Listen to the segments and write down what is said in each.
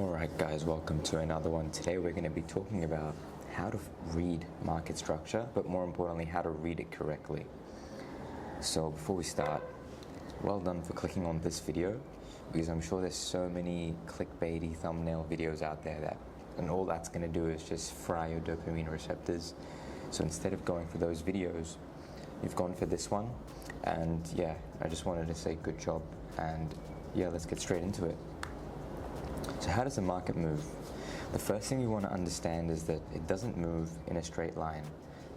Alright guys, welcome to another one. Today we're going to be talking about how to read market structure, but more importantly how to read it correctly. So before we start, well done for clicking on this video, because I'm sure there's so many clickbaity thumbnail videos out there and all that's going to do is just fry your dopamine receptors. So instead of going for those videos, you've gone for this one, and yeah, I just wanted to say good job, and yeah, let's get straight into it. So how does the market move? The first thing you want to understand is that it doesn't move in a straight line.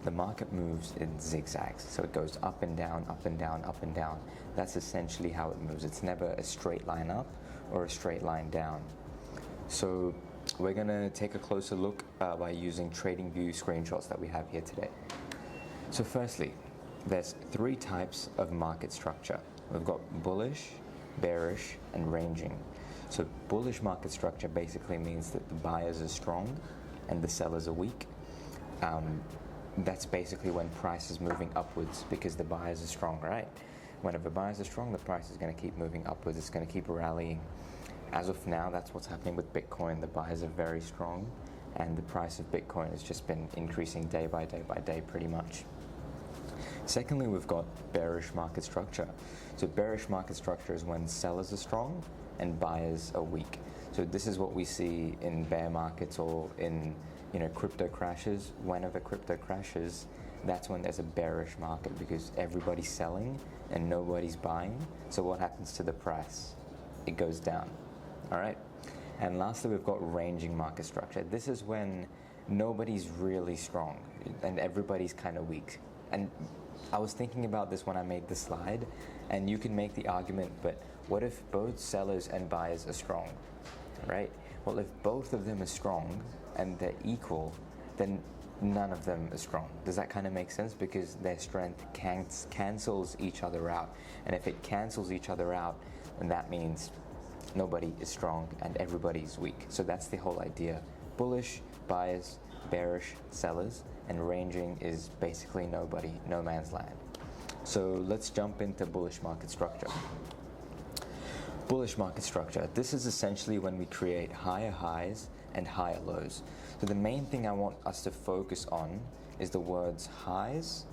The market moves in zigzags, so it goes up and down, up and down, up and down. That's essentially how it moves. It's never a straight line up or a straight line down. So we're going to take a closer look by using TradingView screenshots that we have here today. So firstly, there's three types of market structure. We've got bullish, bearish, and ranging. So bullish market structure basically means that the buyers are strong and the sellers are weak. That's basically when price is moving upwards because the buyers are strong, right? Whenever buyers are strong, the price is going to keep moving upwards. It's going to keep rallying. As of now, that's what's happening with Bitcoin. The buyers are very strong and the price of Bitcoin has just been increasing day by day by day pretty much. Secondly, we've got bearish market structure. So bearish market structure is when sellers are strong and buyers are weak. So this is what we see in bear markets or in crypto crashes. Whenever crypto crashes, that's when there's a bearish market because everybody's selling and nobody's buying. So what happens to the price? It goes down. All right. And lastly, we've got ranging market structure. This is when nobody's really strong and everybody's kind of weak. And I was thinking about this when I made the slide, and you can make the argument, but what if both sellers and buyers are strong, right? Well, if both of them are strong and they're equal, then none of them are strong. Does that kind of make sense? Because their strength cancels each other out. And if it cancels each other out, then that means nobody is strong and everybody's weak. So that's the whole idea. Bullish, buyers, bearish, sellers, and ranging is basically nobody, no man's land. So let's jump into bullish market structure. Bullish market structure. This is essentially when we create higher highs and higher lows. So the main thing I want us to focus on is the words highs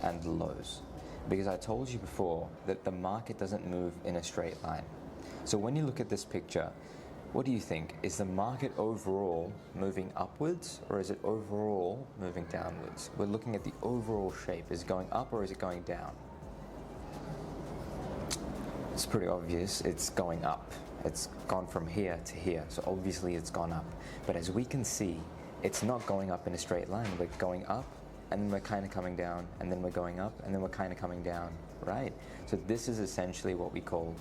and lows, because I told you before that the market doesn't move in a straight line. So when you look at this picture, what do you think? Is the market overall moving upwards or is it overall moving downwards? We're looking at the overall shape. Is it going up or is it going down? It's pretty obvious. It's going up. It's gone from here to here. So obviously it's gone up. But as we can see, it's not going up in a straight line. We're going up and then we're kind of coming down and then we're going up and then we're kind of coming down, right? So this is essentially what we call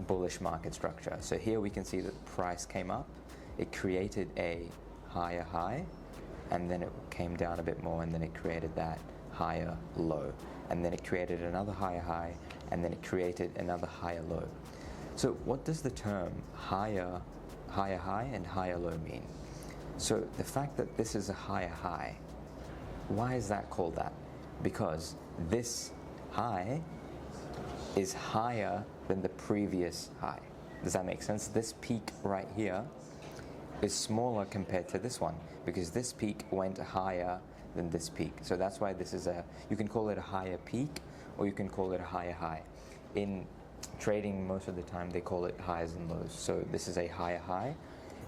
bullish market structure. So here we can see that the price came up, it created a higher high, and then it came down a bit more, and then it created that higher low, and then it created another higher high, and then it created another higher low. So what does the term higher high and higher low mean? So the fact that this is a higher high, why is that called that? Because this high is higher than the previous high. Does that make sense? This peak right here is smaller compared to this one because this peak went higher than this peak. So that's why this is you can call it a higher peak or you can call it a higher high. In trading, most of the time they call it highs and lows. So this is a higher high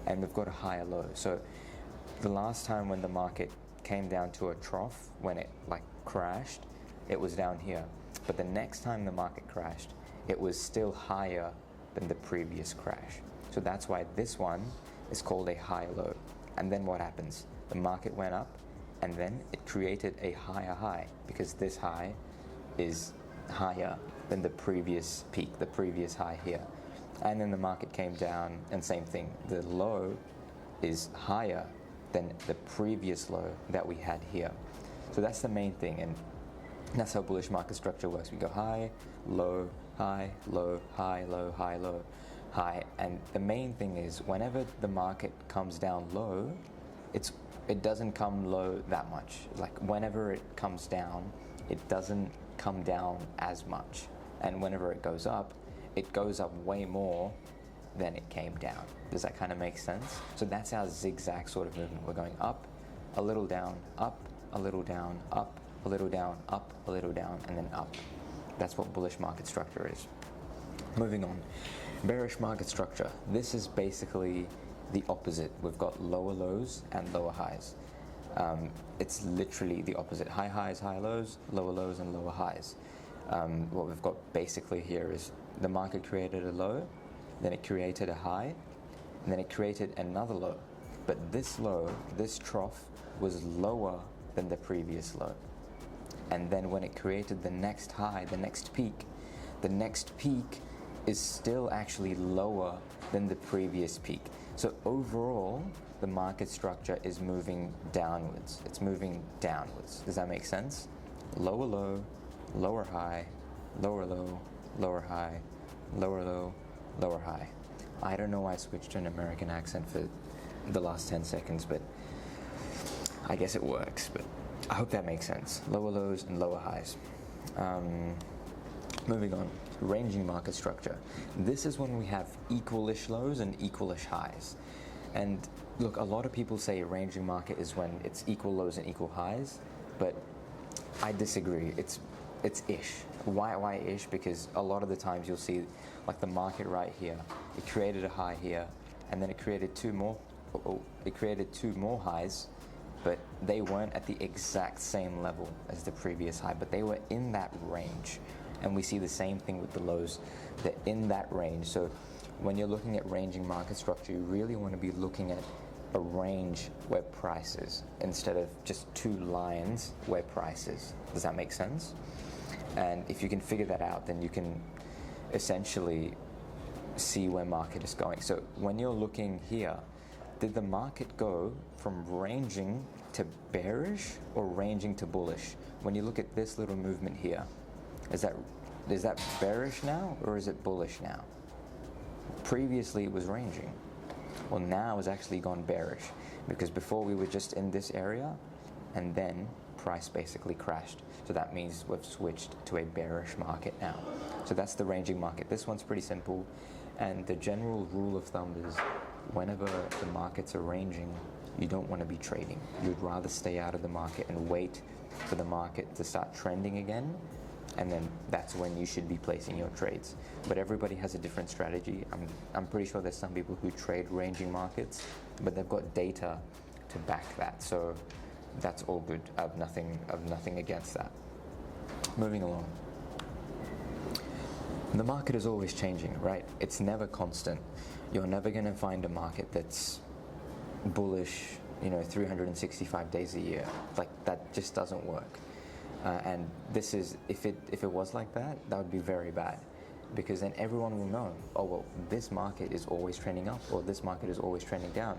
and we've got a higher low. So the last time when the market came down to a trough, when it crashed, it was down here. But the next time the market crashed, it was still higher than the previous crash. So that's why this one is called a high low. And then what happens? The market went up and then it created a higher high because this high is higher than the previous peak, the previous high here. And then the market came down and same thing. The low is higher than the previous low that we had here. So that's the main thing. And that's how bullish market structure works. We go high, low, high, low, high, low, high, low, high. And the main thing is whenever the market comes down low, it doesn't come low that much. Like whenever it comes down, it doesn't come down as much. And whenever it goes up way more then it came down. Does that kind of make sense? So that's our zigzag sort of movement. We're going up, a little down, up, a little down, up, a little down, up, a little down, and then up. That's what bullish market structure is. Moving on, bearish market structure. This is basically the opposite. We've got lower lows and lower highs. It's literally the opposite. High highs, high lows, and lower highs. What we've got basically here is the market created a low, then it created a high, and then it created another low. But this low, this trough, was lower than the previous low. And then when it created the next high, the next peak is still actually lower than the previous peak. So overall, the market structure is moving downwards. It's moving downwards. Does that make sense? Lower low, lower high, lower low, lower high, lower low, lower high. I don't know why I switched to an American accent for the last 10 seconds, but I guess it works. But I hope that makes sense. Lower lows and lower highs. Moving on, ranging market structure. This is when we have equalish lows and equalish highs. And look, a lot of people say a ranging market is when it's equal lows and equal highs, but I disagree. It's ish. Why ish? Because a lot of the times you'll see like the market right here, it created a high here, and then it created two more highs, but they weren't at the exact same level as the previous high, but they were in that range. And we see the same thing with the lows. They're in that range. So when you're looking at ranging market structure, you really want to be looking at a range where price is instead of just two lines where price is. Does that make sense? And if you can figure that out, then you can essentially see where market is going. So when you're looking here, did the market go from ranging to bearish or ranging to bullish? When you look at this little movement here, is that bearish now or is it bullish now? Previously it was ranging. Well, now it's actually gone bearish because before we were just in this area and then price basically crashed. So that means we've switched to a bearish market now. So that's the ranging market. This one's pretty simple, and the general rule of thumb is whenever the markets are ranging, you don't want to be trading. You'd rather stay out of the market and wait for the market to start trending again, and then that's when you should be placing your trades. But everybody has a different strategy. I'm pretty sure there's some people who trade ranging markets, but they've got data to back that. So that's all good. I have nothing against that. Moving along. The market is always changing, right? It's never constant. You're never going to find a market that's bullish, 365 days a year. Like, that just doesn't work. And this is, if it was like that, that would be very bad, because then everyone will know, oh well, this market is always trending up or this market is always trending down.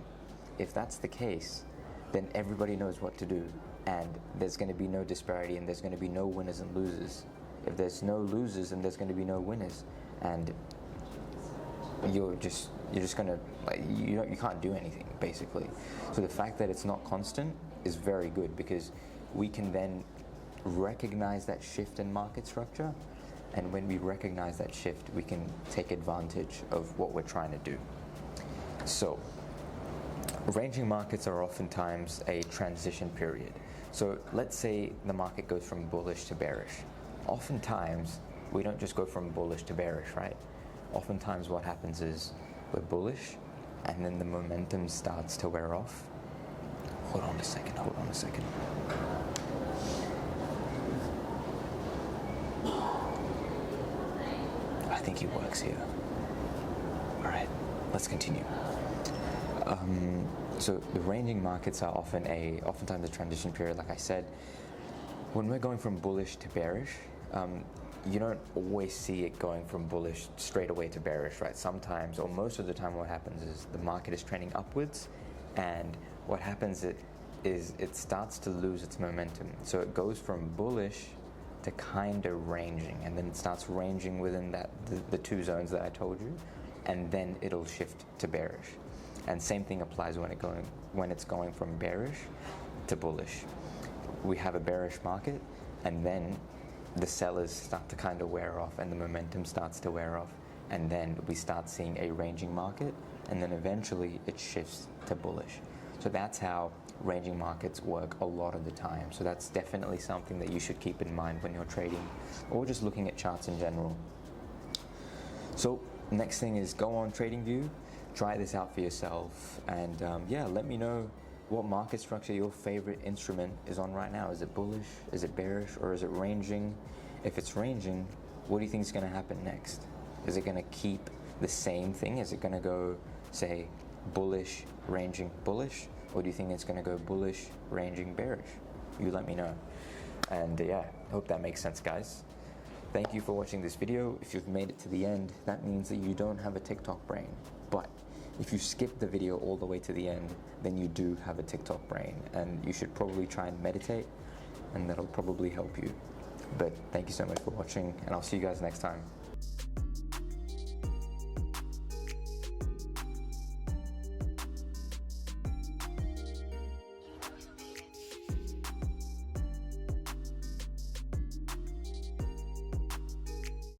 If that's the case, then everybody knows what to do, and there's going to be no disparity, and there's going to be no winners and losers. If there's no losers, then there's going to be no winners, and you're just going to, you can't do anything basically. So the fact that it's not constant is very good, because we can then recognize that shift in market structure, and when we recognize that shift, we can take advantage of what we're trying to do. So ranging markets are oftentimes a transition period. So let's say the market goes from bullish to bearish. Oftentimes we don't just go from bullish to bearish, right? Oftentimes what happens is we're bullish and then the momentum starts to wear off. Hold on a second. I think he works here. All right, let's continue. So the ranging markets are oftentimes a transition period, like I said. When we're going from bullish to bearish, you don't always see it going from bullish straight away to bearish, right? Sometimes, or most of the time, what happens is the market is trending upwards, and what happens is it starts to lose its momentum. So it goes from bullish to kind of ranging, and then it starts ranging within the two zones that I told you, and then it'll shift to bearish. And same thing applies when it's going from bearish to bullish. We have a bearish market, and then the sellers start to kind of wear off, and the momentum starts to wear off, and then we start seeing a ranging market, and then eventually it shifts to bullish. So that's how ranging markets work a lot of the time. So that's definitely something that you should keep in mind when you're trading or just looking at charts in general. So next thing is go on TradingView, try this out for yourself, and yeah, let me know what market structure your favorite instrument is on right now. Is it bullish, is it bearish, or is it ranging? If it's ranging, what do you think is going to happen next? Is it going to keep the same thing? Is it going to go, say, bullish, ranging, bullish? Or do you think it's going to go bullish, ranging, bearish? You let me know. And yeah, hope that makes sense, guys. Thank you for watching this video. If you've made it to the end, that means that you don't have a TikTok brain. But if you skip the video all the way to the end, then you do have a TikTok brain, and you should probably try and meditate, and that'll probably help you. But thank you so much for watching, and I'll see you guys next time.